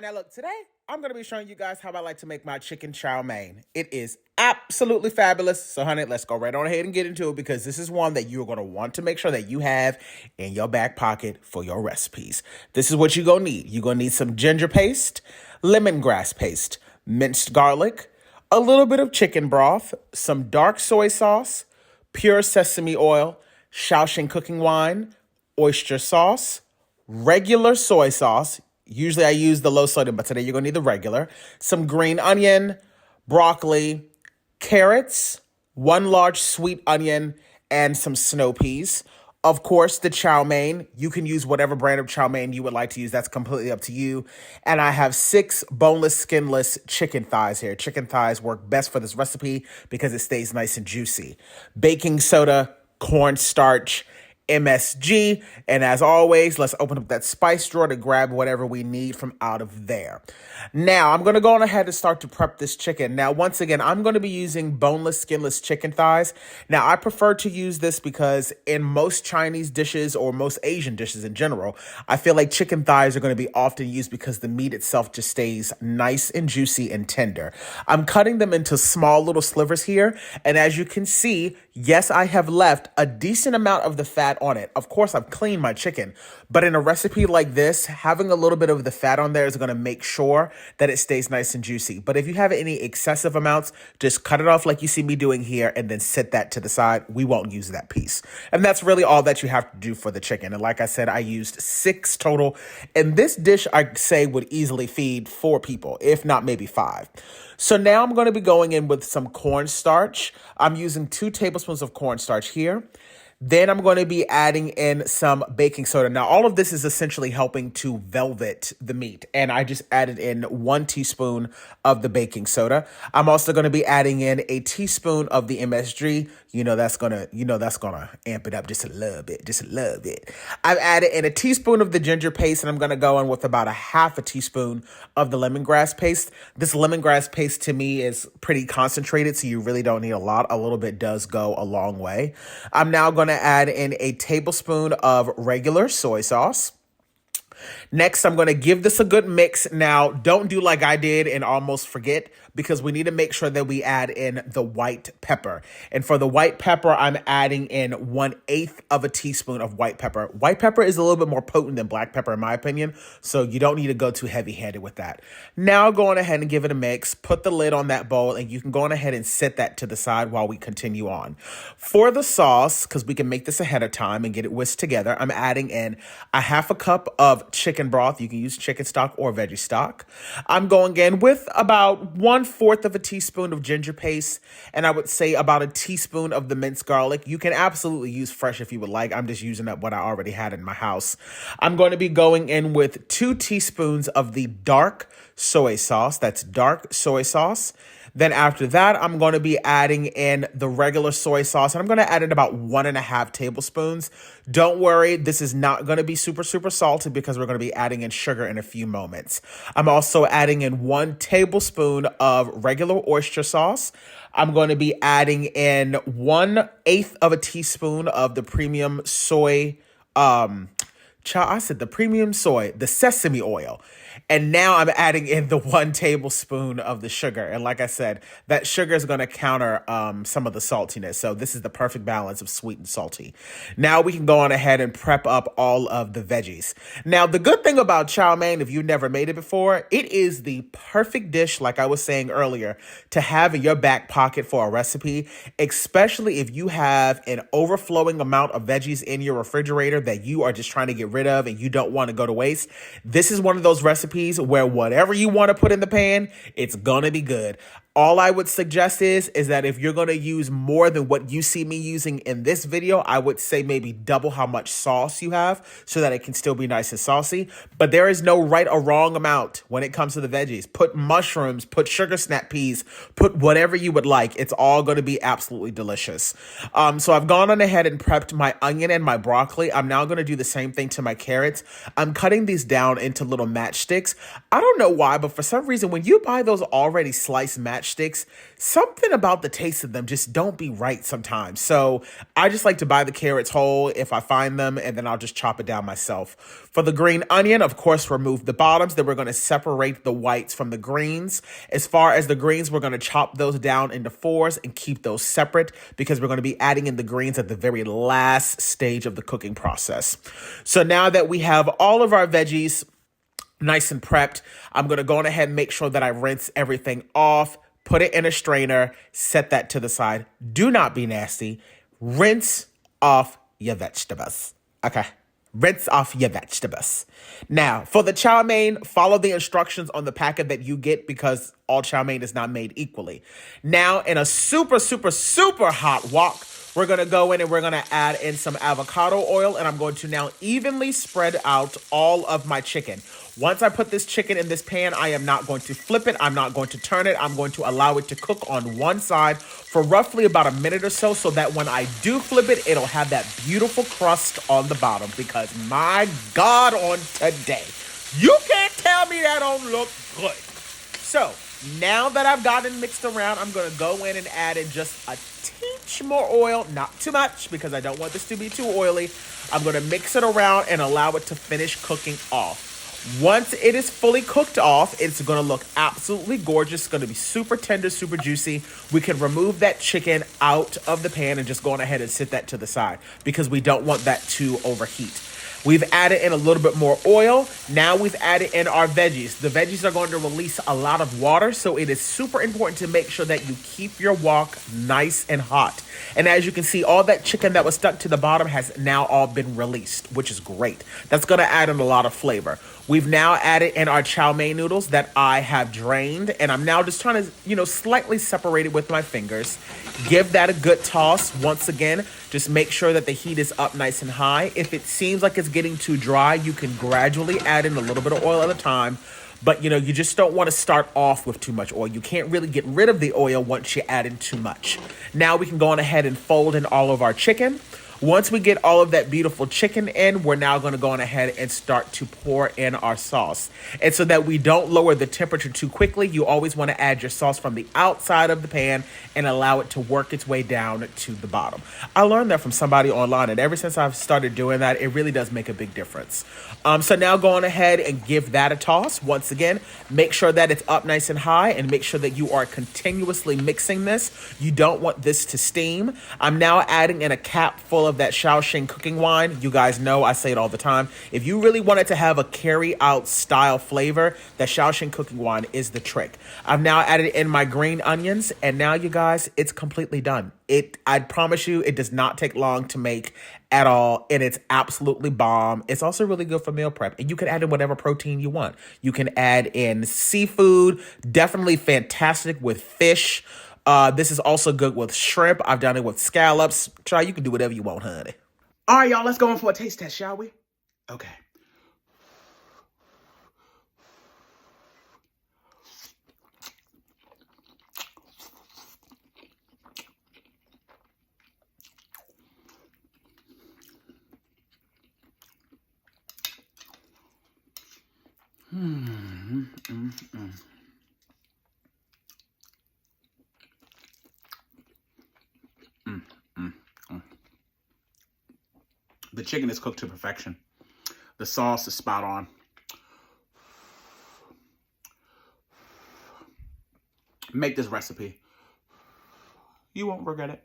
right, now look, today I'm going to be showing you guys how I like to make my chicken chow mein. It is absolutely fabulous. So, honey, let's go right on ahead and get into it because this is one that you're going to want to make sure that you have in your back pocket for your recipes. This is what you're going to need. You're going to need some ginger paste, lemongrass paste, minced garlic, a little bit of chicken broth, some dark soy sauce, pure sesame oil, Shaoxing cooking wine, oyster sauce, regular soy sauce. Usually I use the low sodium, but today you're going to need the regular. Some green onion, broccoli, carrots, one large sweet onion, and some snow peas. Of course, the chow mein. You can use whatever brand of chow mein you would like to use. That's completely up to you. And I have 6 boneless, skinless chicken thighs here. Chicken thighs work best for this recipe because it stays nice and juicy. Baking soda, cornstarch, MSG, and as always, let's open up that spice drawer to grab whatever we need from out of there. Now, I'm going to go on ahead and start to prep this chicken. Now, once again, I'm going to be using boneless, skinless chicken thighs. Now, I prefer to use this because in most Chinese dishes or most Asian dishes in general, I feel like chicken thighs are going to be often used because the meat itself just stays nice and juicy and tender. I'm cutting them into small little slivers here, and as you can see, yes, I have left a decent amount of the fat on it. Of course, I've cleaned my chicken, but in a recipe like this, having a little bit of the fat on there is going to make sure that it stays nice and juicy. But if you have any excessive amounts, just cut it off like you see me doing here and then set that to the side. We won't use that piece. And that's really all that you have to do for the chicken. And like I said, I used 6 total. And this dish, I say, would easily feed 4 people, if not maybe 5. So now I'm going to be going in with some cornstarch. I'm using 2 tablespoons of cornstarch here. Then I'm going to be adding in some baking soda. Now, all of this is essentially helping to velvet the meat. And I just added in 1 teaspoon of the baking soda. I'm also going to be adding in a teaspoon of the MSG. That's gonna amp it up just a little bit, I've added in a teaspoon of the ginger paste, and I'm going to go in with about a half a teaspoon of the lemongrass paste. This lemongrass paste to me is pretty concentrated, so you really don't need a lot. A little bit does go a long way. I'm now going to add in a tablespoon of regular soy sauce. Next, I'm going to give this a good mix. Now, don't do like I did and almost forget, because we need to make sure that we add in the white pepper. And for the white pepper, I'm adding in 1/8 of a teaspoon of white pepper. White pepper is a little bit more potent than black pepper, in my opinion, so you don't need to go too heavy-handed with that. Now, go on ahead and give it a mix. Put the lid on that bowl, and you can go on ahead and set that to the side while we continue on. For the sauce, because we can make this ahead of time and get it whisked together, I'm adding in a half a cup of chicken broth. You can use chicken stock or veggie stock. I'm going in with about 1/4 of a teaspoon of ginger paste, and I would say about a teaspoon of the minced garlic. You can absolutely use fresh if you would like. I'm just using up what I already had in my house. I'm going to be going in with 2 teaspoons of the dark soy sauce. That's dark soy sauce. Then after that, I'm going to be adding in the regular soy sauce, and I'm going to add in about 1.5 tablespoons. Don't worry, this is not going to be super salty because we're going to be adding in sugar in a few moments. I'm also adding in 1 tablespoon of regular oyster sauce. I'm going to be adding in 1/8 of a teaspoon of the premium soy, the sesame oil. And now I'm adding in the 1 tablespoon of the sugar. And like I said, that sugar is going to counter some of the saltiness. So this is the perfect balance of sweet and salty. Now we can go on ahead and prep up all of the veggies. Now, the good thing about chow mein, if you've never made it before, it is the perfect dish, like I was saying earlier, to have in your back pocket for a recipe, especially if you have an overflowing amount of veggies in your refrigerator that you are just trying to get rid of and you don't want to go to waste. This is one of those recipes where whatever you want to put in the pan, it's going to be good. All I would suggest is that if you're going to use more than what you see me using in this video, I would say maybe double how much sauce you have so that it can still be nice and saucy. But there is no right or wrong amount when it comes to the veggies. Put mushrooms, put sugar snap peas, put whatever you would like. It's all going to be absolutely delicious. So I've gone on ahead and prepped my onion and my broccoli. I'm now going to do the same thing to my carrots. I'm cutting these down into little matchsticks. I don't know why, but for some reason, when you buy those already sliced matchsticks, matchsticks, something about the taste of them just don't be right sometimes. So I just like to buy the carrots whole if I find them, and then I'll just chop it down myself. For the green onion, of course, remove the bottoms. Then we're going to separate the whites from the greens. As far as the greens, we're going to chop those down into fours and keep those separate because we're going to be adding in the greens at the very last stage of the cooking process. So now that we have all of our veggies nice and prepped, I'm going to go on ahead and make sure that I rinse everything off, put it in a strainer, set that to the side. Do not be nasty. Rinse off your vegetables. Okay. Rinse off your vegetables. Now, for the chow mein, follow the instructions on the packet that you get because all chow mein is not made equally. Now, in a super, super, super hot wok, we're going to go in and we're going to add in some avocado oil, and I'm going to now evenly spread out all of my chicken. Once I put this chicken in this pan, I am not going to flip it. I'm not going to turn it. I'm going to allow it to cook on one side for roughly about a minute or so that when I do flip it, it'll have that beautiful crust on the bottom because my God, on today, you can't tell me that don't look good. So now that I've gotten mixed around, I'm going to go in and add in just a teach more oil, not too much because I don't want this to be too oily. I'm going to mix it around and allow it to finish cooking off. Once it is fully cooked off, it's going to look absolutely gorgeous. It's going to be super tender, super juicy. We can remove that chicken out of the pan and just go on ahead and sit that to the side because we don't want that to overheat. We've added in a little bit more oil. Now we've added in our veggies. The veggies are going to release a lot of water, so it is super important to make sure that you keep your wok nice and hot. And as you can see, all that chicken that was stuck to the bottom has now all been released, which is great. That's going to add in a lot of flavor. We've now added in our chow mein noodles that I have drained, and I'm now just trying to, slightly separate it with my fingers. Give that a good toss. Once again, just make sure that the heat is up nice and high. If it seems like it's getting too dry, you can gradually add in a little bit of oil at a time. But, you just don't want to start off with too much oil. You can't really get rid of the oil once you add in too much. Now we can go on ahead and fold in all of our chicken. Once we get all of that beautiful chicken in, we're now going to go on ahead and start to pour in our sauce. And so that we don't lower the temperature too quickly, you always want to add your sauce from the outside of the pan and allow it to work its way down to the bottom. I learned that from somebody online, and ever since I've started doing that, it really does make a big difference. So now go on ahead and give that a toss. Once again, make sure that it's up nice and high and make sure that you are continuously mixing this. You don't want this to steam. I'm now adding in a cap full of that Shaoxing cooking wine. You guys know I say it all the time. If you really want it to have a carry-out style flavor, that Shaoxing cooking wine is the trick. I've now added in my green onions, and now you guys, it's completely done. I promise you, it does not take long to make at all, and it's absolutely bomb. It's also really good for meal prep, and you can add in whatever protein you want. You can add in seafood, definitely fantastic with fish. This is also good with shrimp. I've done it with scallops. Try, you can do whatever you want, honey. All right, y'all, let's go in for a taste test, shall we? Okay. The chicken is cooked to perfection. The sauce is spot on. Make this recipe. You won't regret it.